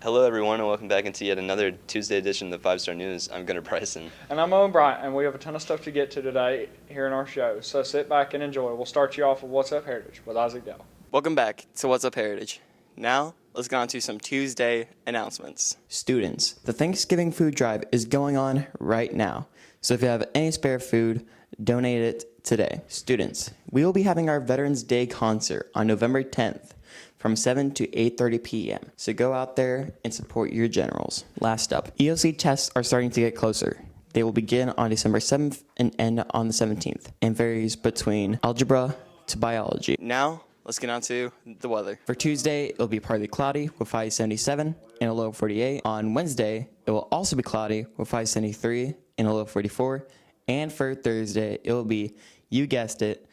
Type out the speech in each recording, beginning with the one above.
Hello, everyone, and welcome back into yet another Tuesday edition of the 5 Star News. I'm Gunnar Bryson. And I'm Owen Bryant, and we have a ton of stuff to get to today here in our show. So sit back and enjoy. We'll start you off with What's Up Heritage with Isaac Dell. Welcome back to What's Up Heritage. Now, let's get on to some Tuesday announcements. Students, the Thanksgiving food drive is going on right now. So if you have any spare food, donate it today. Students, we will be having our Veterans Day concert on November 10th from 7 to 8:30 p.m. So go out there and support your generals. Last up, EOC tests are starting to get closer. They will begin on December 7th and end on the 17th, and varies between algebra to biology. Now, let's get on to the weather. For Tuesday, it will be partly cloudy with high 77 and a low 48. On Wednesday, it will also be cloudy with high 73 and a low 44. And for Thursday, it will be, you guessed it,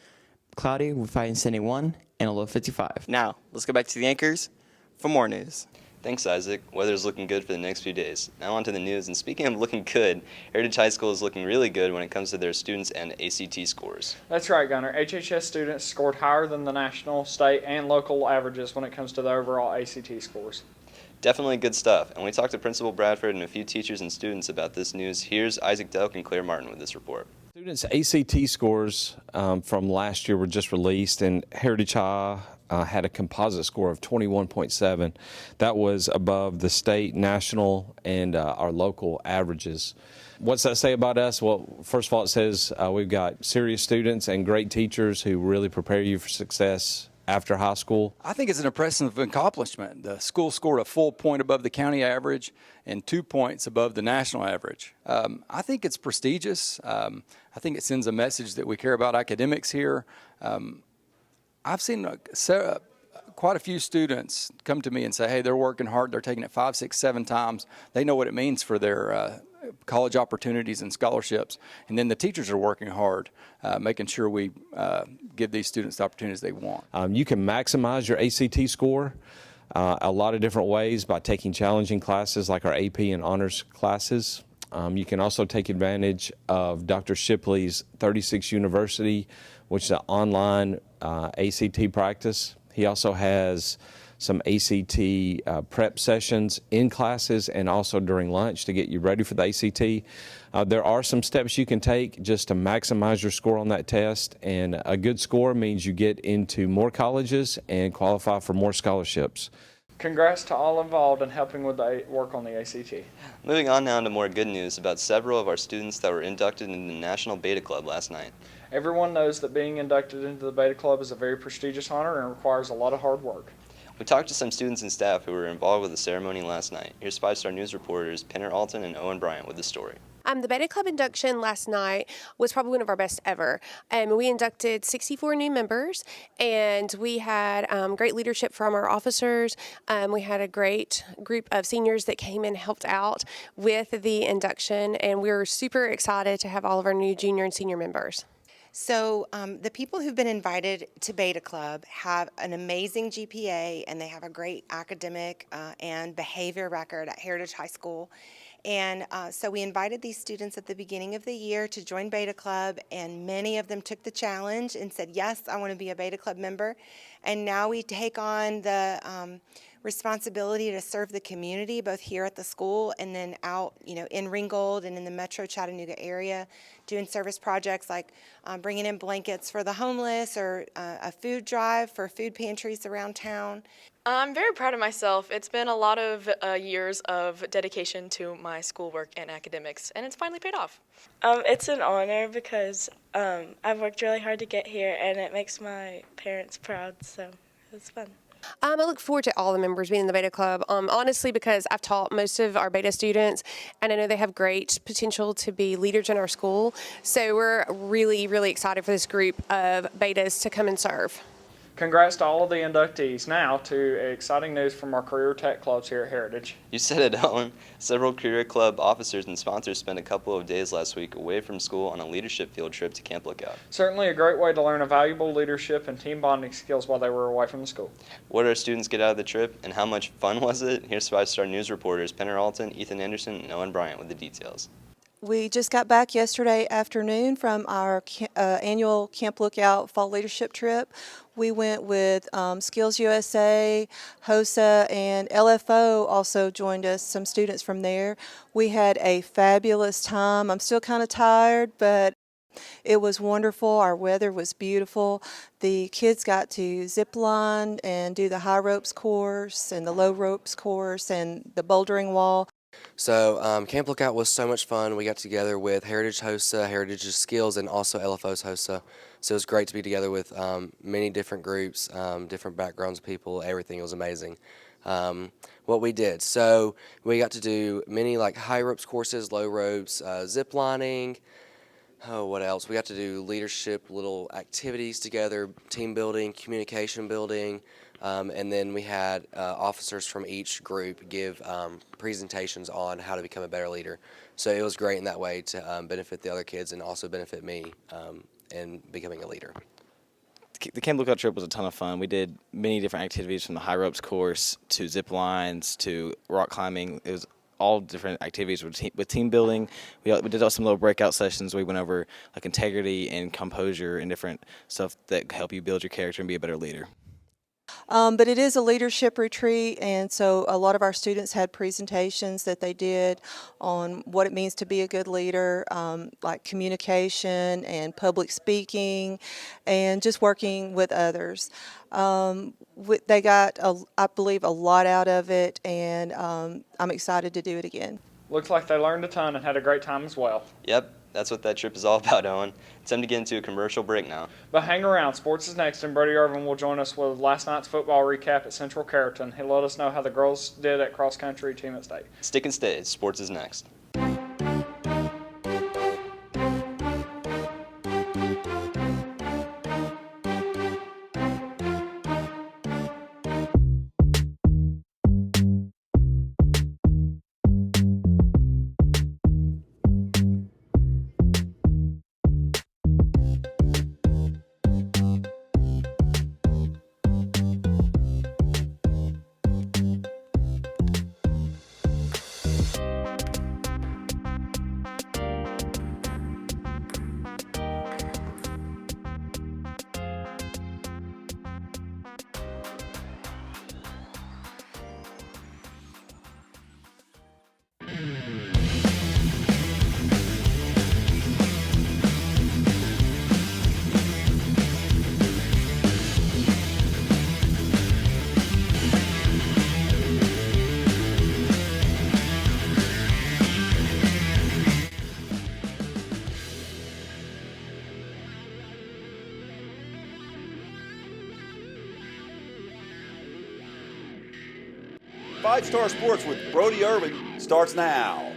cloudy with high 71 and a low 55. Now, let's go back to the anchors for more news. Thanks, Isaac. Weather's looking good for the next few days. Now on to the news, and speaking of looking good, Heritage High School is looking really good when it comes to their students and ACT scores. That's right, Gunnar. HHS students scored higher than the national, state, and local averages when it comes to the overall ACT scores. Definitely good stuff, and we talked to Principal Bradford and a few teachers and students about this news. Here's Isaac Delk and Claire Martin with this report. Students' ACT scores from last year were just released, and Heritage High had a composite score of 21.7. That was above the state, national, and our local averages. What's that say about us? Well, first of all, it says we've got serious students and great teachers who really prepare you for success after high school. I think it's an impressive accomplishment. The school scored a full point above the county average and 2 points above the national average. I think it's prestigious. I think it sends a message that we care about academics here. I've seen quite a few students come to me and say, hey, they're working hard. They're taking it 5, 6, 7 times. They know what it means for their college opportunities and scholarships. And then the teachers are working hard, making sure we give these students the opportunities they want. You can maximize your ACT score a lot of different ways by taking challenging classes like our AP and honors classes. You can also take advantage of Dr. Shipley's 36 University, which is an online ACT practice. He also has some ACT prep sessions in classes and also during lunch to get you ready for the ACT. There are some steps you can take just to maximize your score on that test, and a good score means you get into more colleges and qualify for more scholarships. Congrats to all involved in helping with the work on the ACT. Moving on now to more good news about several of our students that were inducted into the National Beta Club last night. Everyone knows that being inducted into the Beta Club is a very prestigious honor and requires a lot of hard work. We talked to some students and staff who were involved with the ceremony last night. Here's 5 Star News reporters Penner Alton and Owen Bryant with the story. The Beta Club induction last night was probably one of our best ever. We inducted 64 new members, and we had great leadership from our officers. We had a great group of seniors that came and helped out with the induction, and we were super excited to have all of our new junior and senior members. So the people who've been invited to Beta Club have an amazing GPA, and they have a great academic and behavior record at Heritage High School. And so we invited these students at the beginning of the year to join Beta Club, and many of them took the challenge and said, yes, I want to be a Beta Club member. And now we take on the responsibility to serve the community, both here at the school and then out, in Ringgold and in the metro Chattanooga area, doing service projects like bringing in blankets for the homeless or a food drive for food pantries around town. I'm very proud of myself. It's been a lot of years of dedication to my schoolwork and academics, and it's finally paid off. It's an honor because I've worked really hard to get here, and it makes my parents proud, so it's fun. I look forward to all the members being in the Beta Club, honestly, because I've taught most of our Beta students, and I know they have great potential to be leaders in our school. So we're really, really excited for this group of Betas to come and serve. Congrats to all of the inductees. Now to exciting news from our career tech clubs here at Heritage. You said it, Ellen. Several Career Club officers and sponsors spent a couple of days last week away from school on a leadership field trip to Camp Lookout. Certainly a great way to learn a valuable leadership and team bonding skills while they were away from the school. What did our students get out of the trip, and how much fun was it? Here's 5 Star News reporters Penner Alton, Ethan Anderson, and Owen Bryant with the details. We just got back yesterday afternoon from our annual Camp Lookout Fall Leadership Trip. We went with Skills USA, HOSA, and LFO also joined us, some students from there. We had a fabulous time. I'm still kind of tired, but it was wonderful. Our weather was beautiful. The kids got to zip line and do the high ropes course and the low ropes course and the bouldering wall. So Camp Lookout was so much fun. We got together with Heritage HOSA, Heritage Skills, and also LFO's HOSA. So it was great to be together with many different groups, different backgrounds of people. Everything was amazing. What we did, so we got to do many like high ropes courses, low ropes, zip lining. Oh, what else? We got to do leadership little activities together, team building, communication building. And then we had officers from each group give presentations on how to become a better leader. So it was great in that way to benefit the other kids and also benefit me in becoming a leader. The Camp Lookout trip was a ton of fun. We did many different activities from the high ropes course to zip lines to rock climbing. It was all different activities with team building. We did some little breakout sessions. We went over like integrity and composure and different stuff that help you build your character and be a better leader. But it is a leadership retreat, and so a lot of our students had presentations that they did on what it means to be a good leader, like communication and public speaking, and just working with others. They got, I believe, a lot out of it, and I'm excited to do it again. Looks like they learned a ton and had a great time as well. Yep, that's what that trip is all about, Owen. It's time to get into a commercial break now. But hang around, sports is next, and Brody Irvin will join us with last night's football recap at Central Carrollton. He'll let us know how the girls did at cross-country team at state. Stick and stay, sports is next. Five-Star Sports with Brody Irvin starts now.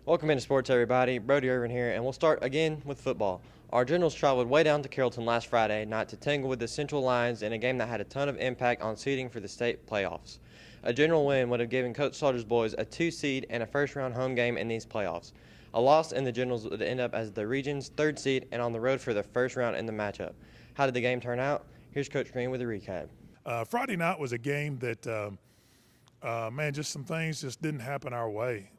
Welcome into sports, everybody. Brody Irvin here, and we'll start again with football. Our Generals traveled way down to Carrollton last Friday night to tangle with the Central Lions in a game that had a ton of impact on seeding for the state playoffs. A General win would have given Coach Slaughter's boys a 2 seed and a first-round home game in these playoffs. A loss in the Generals would end up as the region's 3rd seed and on the road for the first round in the matchup. How did the game turn out? Here's Coach Green with a recap. Friday night was a game that, just some things just didn't happen our way.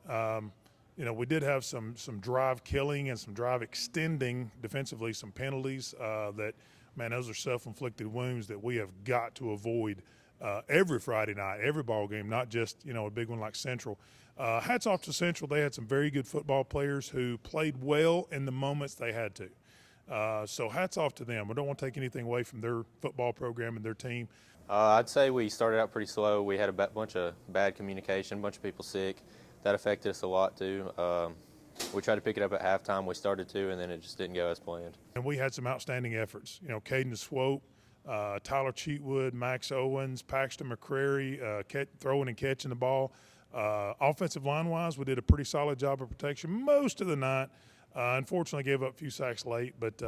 We did have some drive killing and some drive extending defensively, some penalties those are self-inflicted wounds that we have got to avoid every Friday night, every ball game, not just, a big one like Central. Hats off to Central. They had some very good football players who played well in the moments they had to. So hats off to them. I don't want to take anything away from their football program and their team. I'd say we started out pretty slow. We had a bunch of bad communication, a bunch of people sick. That affected us a lot too. We tried to pick it up at halftime. We started to, and then it just didn't go as planned. And we had some outstanding efforts. Caden Swope, Tyler Cheatwood, Max Owens, Paxton McCrary, throwing and catching the ball. Offensive line-wise, we did a pretty solid job of protection most of the night. Unfortunately, gave up a few sacks late, but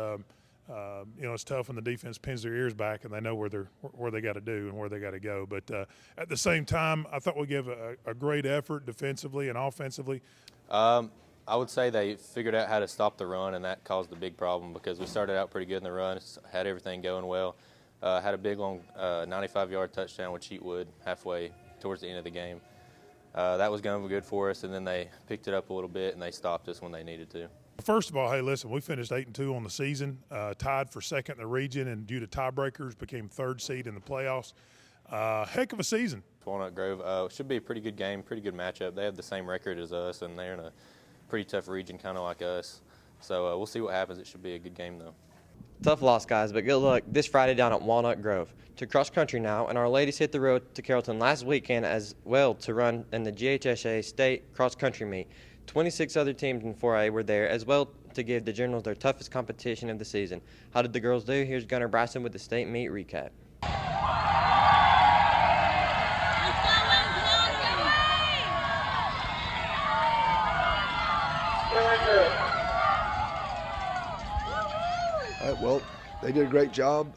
it's tough when the defense pins their ears back and they know where they got to do and where they got to go. But at the same time, I thought we gave a great effort defensively and offensively. I would say they figured out how to stop the run, and that caused the big problem because we started out pretty good in the run, had everything going well, had a big long 95-yard touchdown with Cheatwood halfway towards the end of the game. that was going good for us, and then they picked it up a little bit and they stopped us when they needed to. First of all, hey, listen, we finished 8-2 on the season, tied for second in the region, and due to tiebreakers became third seed in the playoffs. Heck of a season. Walnut Grove should be a pretty good game, pretty good matchup. They have the same record as us, and they're in a pretty tough region, kind of like us. So we'll see what happens. It should be a good game, though. Tough loss, guys, but good luck this Friday down at Walnut Grove. To cross country now, and our ladies hit the road to Carrollton last weekend as well to run in the GHSA State Cross Country Meet. 26 other teams in 4A were there as well to give the Generals their toughest competition of the season. How did the girls do? Here's Gunnar Bryson with the state meet recap. Well, they did a great job.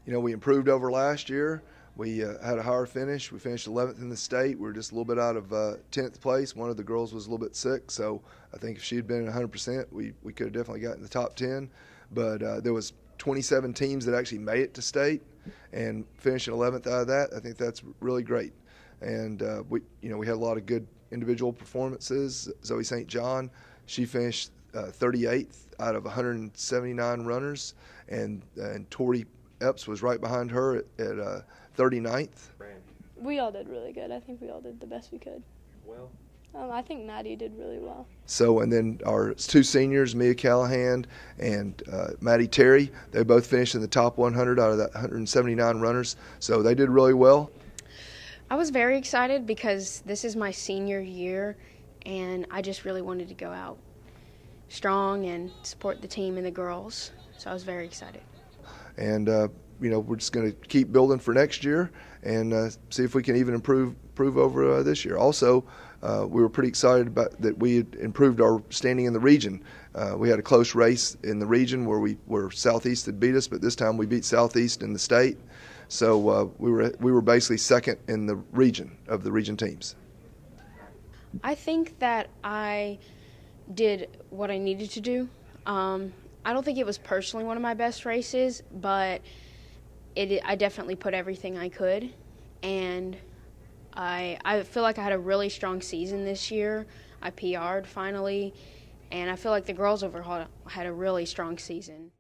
We improved over last year. We had a higher finish. We finished 11th in the state. We were just a little bit out of 10th place. One of the girls was a little bit sick, so I think if she had been 100%, we could have definitely gotten the top 10. But there was 27 teams that actually made it to state, and finishing 11th out of that, I think that's really great. And we had a lot of good individual performances. Zoe St. John, she finished 38th out of 179 runners, and Tori Epps was right behind her at 39th. We all did really good. I think we all did the best we could. Well, I think Maddie did really well. So, and then our two seniors, Mia Callahan and Maddie Terry, they both finished in the top 100 out of that 179 runners. So they did really well. I was very excited because this is my senior year, and I just really wanted to go out strong and support the team and the girls. So I was very excited. And we're just going to keep building for next year and see if we can even improve over this year. Also, we were pretty excited about that we had improved our standing in the region. We had a close race in the region where Southeast had beat us, but this time we beat Southeast in the state. So we were basically second in the region of the region teams. I think that I did what I needed to do. I don't think it was personally one of my best races, but I definitely put everything I could, and I feel like I had a really strong season this year. I PR'd finally, and I feel like the girls overall had a really strong season.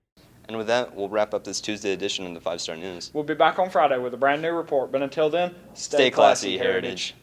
And with that, we'll wrap up this Tuesday edition of the 5 Star News. We'll be back on Friday with a brand new report, but until then, Stay classy, Heritage.